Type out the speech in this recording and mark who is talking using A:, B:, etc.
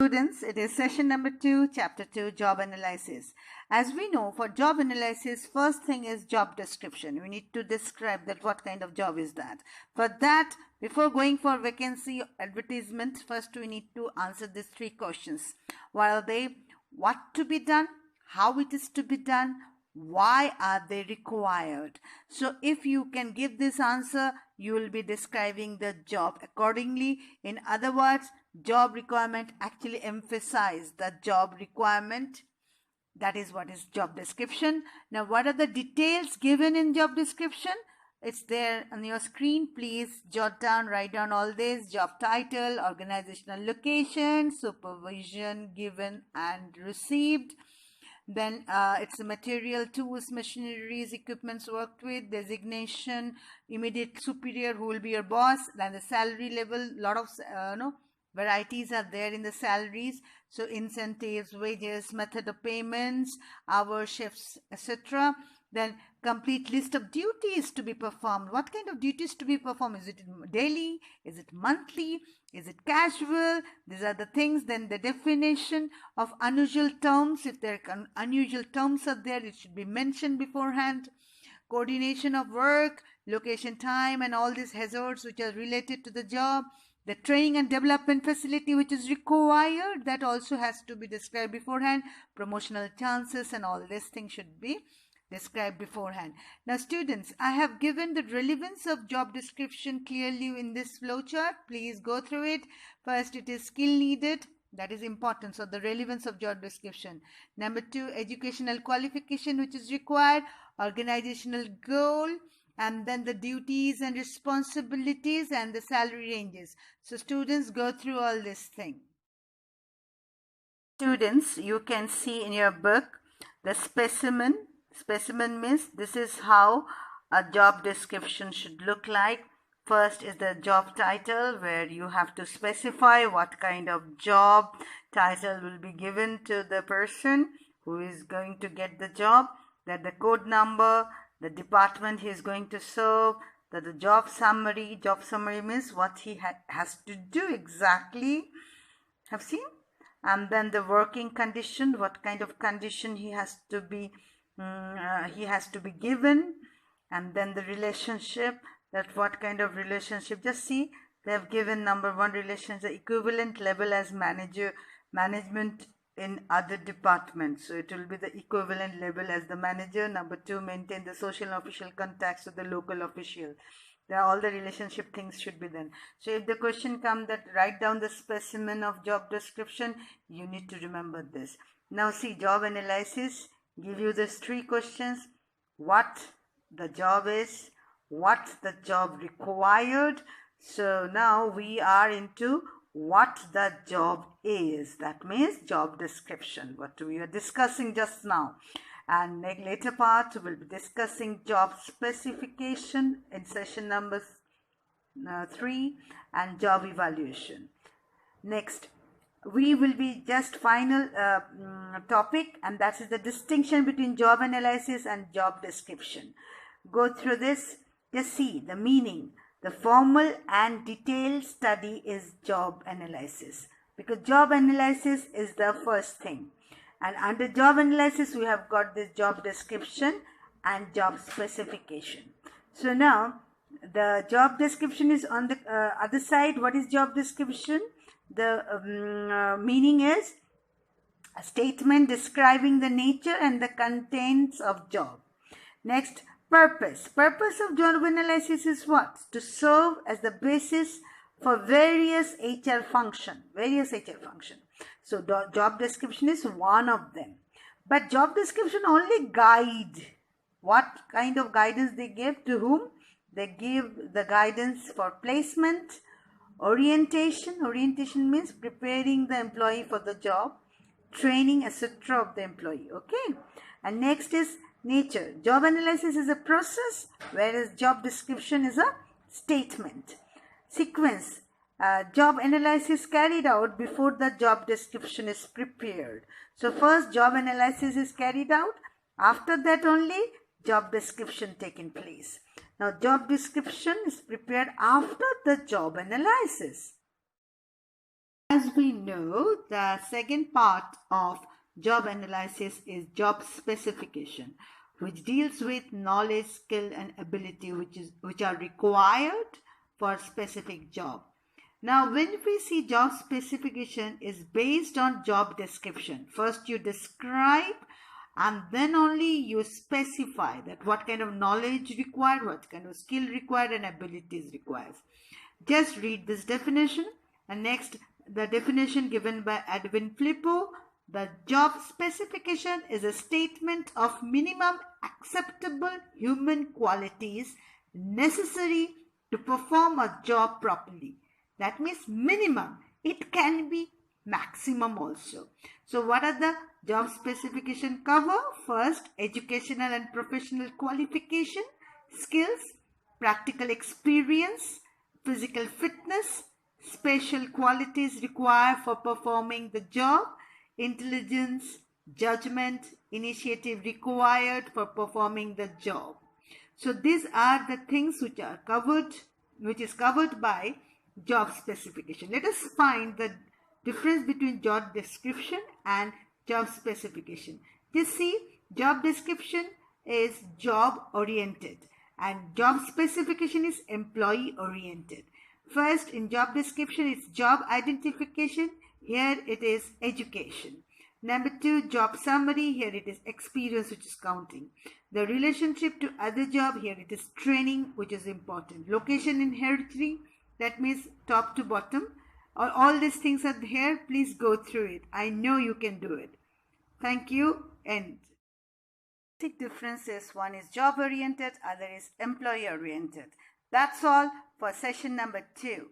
A: students, it is session number 2, chapter 2, job analysis. As we know, for job analysis, first thing is job description. We need to describe that what kind of job is that. For that, before going for vacancy advertisement, first we need to answer these 3 questions. What are they? What to be done? How it is to be done? Why are they required? So if you can give this answer, you will be describing the job accordingly. In other words, job requirement actually emphasize the job requirement. That is what is job description. Now, what are the details given in job description? It's there on your screen. Please jot down, write down all this. Job title, organizational location, supervision given and received. Then it's the material, tools, machineries, equipments worked with, designation, immediate superior who will be your boss, then the salary level. Lot of varieties are there in the salaries. So incentives, wages, method of payments, hours, shifts, etc. Then complete list of duties to be performed. What kind of duties to be performed? Is it daily? Is it monthly? Is it casual? These are the things. Then the definition of unusual terms. If there are unusual terms are there, it should be mentioned beforehand. Coordination of work, location, time, and all these hazards which are related to the job. The training and development facility which is required, that also has to be described beforehand. Promotional chances and all these things should be described beforehand. Now students, I have given the relevance of job description clearly in this flowchart. Please go through it. First, it is skill needed. That is important. So the relevance of job description. Number 2, educational qualification which is required. Organizational goal. And then the duties and responsibilities and the salary ranges. So students, go through all this thing. Students, you can see in your book the specimen. Specimen means this is how a job description should look like. First is the job title, where you have to specify what kind of job title will be given to the person who is going to get the job. Then the code number, the department he is going to serve, the job summary. Job summary means what he has to do exactly. Have seen? And then the working condition, what kind of condition he has to be given. And then the relationship, that what kind of relationship. Just see, they have given number 1 relationship, equivalent level as management in other departments. So it will be the equivalent level as the manager. Number 2, maintain the social and official contacts with the local official. All the relationship things should be done. So if the question comes that write down the specimen of job description, you need to remember this. Now see, job analysis give you these 3 questions. What the job is, what the job required. So now we are into what the job is. That means job description, what we are discussing just now. And later part we'll be discussing job specification in session number 3 and job evaluation. Next, we will be just final topic, and that is the distinction between job analysis and job description. Go through this. Just see the meaning. The formal and detailed study is job analysis, because job analysis is the first thing. And under job analysis, we have got this job description and job specification. So now, the job description is on the other side. What is job description? The meaning is a statement describing the nature and the contents of job. Next, purpose. Purpose of job analysis is what? To serve as the basis for various HR function. So job description is one of them. But job description only guide. What kind of guidance they give to whom? They give the guidance for placement, orientation. Orientation means preparing the employee for the job, training, etc. of the employee. Okay. And next is nature. Job analysis is a process, whereas job description is a statement. Sequence. Job analysis carried out before the job description is prepared. So first job analysis is carried out. After that only job description taken place. Now job description is prepared after the job analysis. As we know, the second part of job analysis is job specification, which deals with knowledge, skill, and ability which are required for a specific job. Now, when we see job specification is based on job description. First you describe and then only you specify that what kind of knowledge required, what kind of skill required, and abilities required. Just read this definition. And next, the definition given by Edwin Flippo. The job specification is a statement of minimum acceptable human qualities necessary to perform a job properly. That means minimum. It can be maximum also. So what are the job specification cover? First, educational and professional qualification, skills, practical experience, physical fitness, special qualities required for performing the job, intelligence, judgment, initiative required for performing the job. So these are the things which are covered, which is covered by job specification. Let us find the difference between job description and job specification. Just see, job description is job oriented and job specification is employee oriented. First, in job description, it's job identification. Here it is education. Number 2, job summary. Here it is experience, which is counting. The relationship to other job. Here it is training, which is important. Location in hierarchy. That means top to bottom. All these things are here. Please go through it. I know you can do it. Thank you. End. Basic difference is one is job oriented, other is employee oriented. That's all for session number 2.